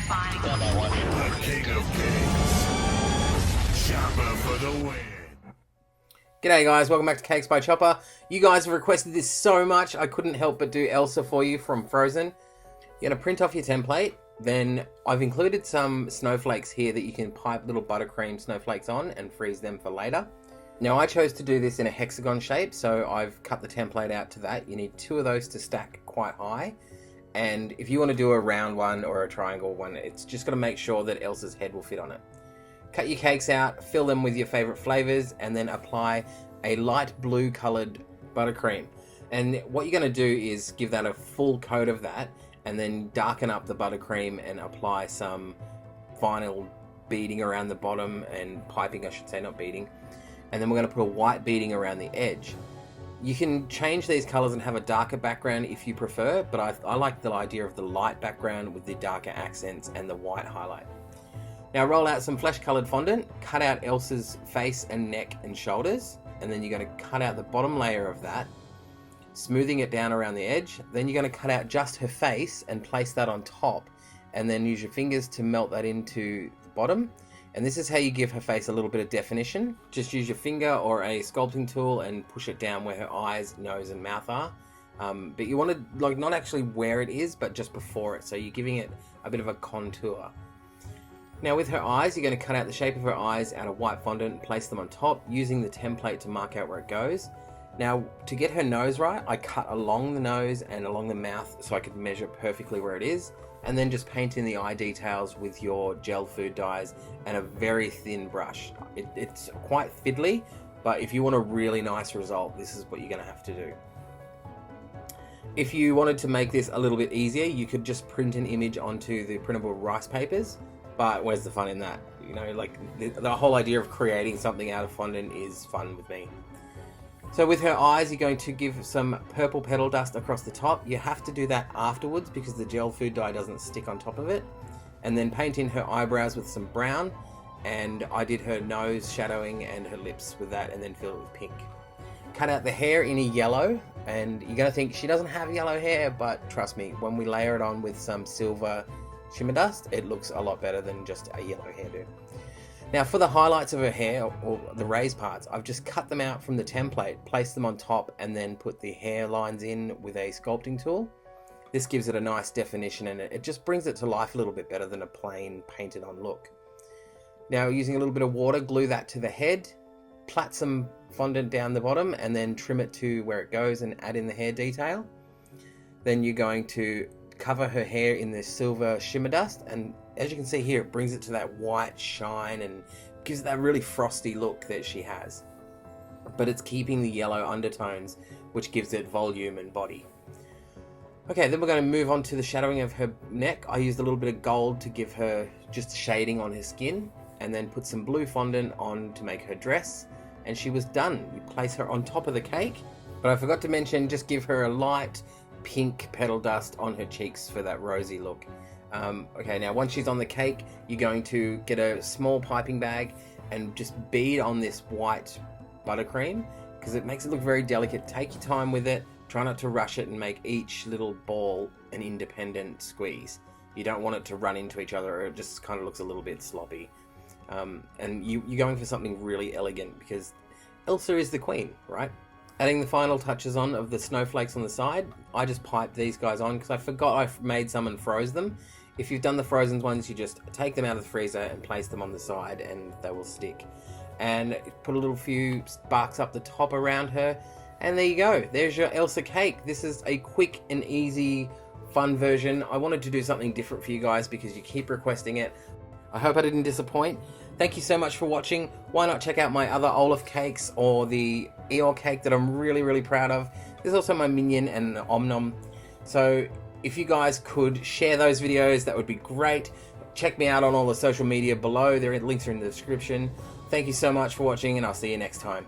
The king of cakes. Chopper for the win. G'day guys, welcome back to CakesByChoppA. You guys have requested this so much, I couldn't help but do Elsa for you from Frozen. You're going to print off your template, then I've included some snowflakes here that you can pipe little buttercream snowflakes on and freeze them for later. Now I chose to do this in a hexagon shape, so I've cut the template out to that. You need 2 of those to stack quite high. And if you want to do a round one or a triangle one, it's just got to make sure that Elsa's head will fit on it. Cut your cakes out, fill them with your favorite flavors, and then apply a light blue colored buttercream. And what you're going to do is give that a full coat of that, and then darken up the buttercream and apply some vinyl beading around the bottom, and piping I should say, not beading. And then we're going to put a white beading around the edge. You can change these colors and have a darker background if you prefer, but I like the idea of the light background with the darker accents and the white highlight. Now roll out some flesh colored fondant, cut out Elsa's face and neck and shoulders, and then you're going to cut out the bottom layer of that, smoothing it down around the edge. Then you're going to cut out just her face and place that on top, and then use your fingers to melt that into the bottom. And this is how you give her face a little bit of definition. Just use your finger or a sculpting tool and push it down where her eyes, nose and mouth are. But you want to, like, not actually where it is, but just before it, so you're giving it a bit of a contour. Now with her eyes, you're going to cut out the shape of her eyes out of white fondant and place them on top, using the template to mark out where it goes. Now to get her nose right, I cut along the nose and along the mouth so I could measure perfectly where it is, and then just paint in the eye details with your gel food dyes and a very thin brush. It's quite fiddly, but if you want a really nice result, this is what you're going to have to do. If you wanted to make this a little bit easier, you could just print an image onto the printable rice papers. But where's the fun in that? You know, like the whole idea of creating something out of fondant is fun with me. So with her eyes, you're going to give some purple petal dust across the top. You have to do that afterwards because the gel food dye doesn't stick on top of it. And then paint in her eyebrows with some brown. And I did her nose shadowing and her lips with that, and then fill it with pink. Cut out the hair in a yellow, and you're going to think she doesn't have yellow hair, but trust me, when we layer it on with some silver shimmer dust, it looks a lot better than just a yellow hairdo. Now for the highlights of her hair, or the raised parts, I've just cut them out from the template, placed them on top, and then put the hair lines in with a sculpting tool. This gives it a nice definition, and it just brings it to life a little bit better than a plain painted on look. Now using a little bit of water, glue that to the head, plait some fondant down the bottom, and then trim it to where it goes and add in the hair detail. Then you're going to cover her hair in this silver shimmer dust, and as you can see here, it brings it to that white shine and gives it that really frosty look that she has. But it's keeping the yellow undertones, which gives it volume and body. Okay, then we're going to move on to the shadowing of her neck. I used a little bit of gold to give her just shading on her skin, and then put some blue fondant on to make her dress, and she was done. You place her on top of the cake, but I forgot to mention, just give her a light pink petal dust on her cheeks for that rosy look. Okay, now once she's on the cake, you're going to get a small piping bag and just bead on this white buttercream, because it makes it look very delicate. Take your time with it, try not to rush it, and make each little ball an independent squeeze. You don't want it to run into each other, or it just kind of looks a little bit sloppy. And you're going for something really elegant, because Elsa is the queen, right? Adding the final touches on of the snowflakes on the side, I just piped these guys on because I forgot I made some and froze them. If you've done the frozen ones, you just take them out of the freezer and place them on the side and they will stick. And put a little few sparks up the top around her, and there you go. There's your Elsa cake. This is a quick and easy, fun version. I wanted to do something different for you guys because you keep requesting it. I hope I didn't disappoint. Thank you so much for watching. Why not check out my other Olaf cakes or the Eeyore cake that I'm really, really proud of. There's also my Minion and Om Nom. So if you guys could share those videos, that would be great. Check me out on all the social media below. Their links are in the description. Thank you so much for watching, and I'll see you next time.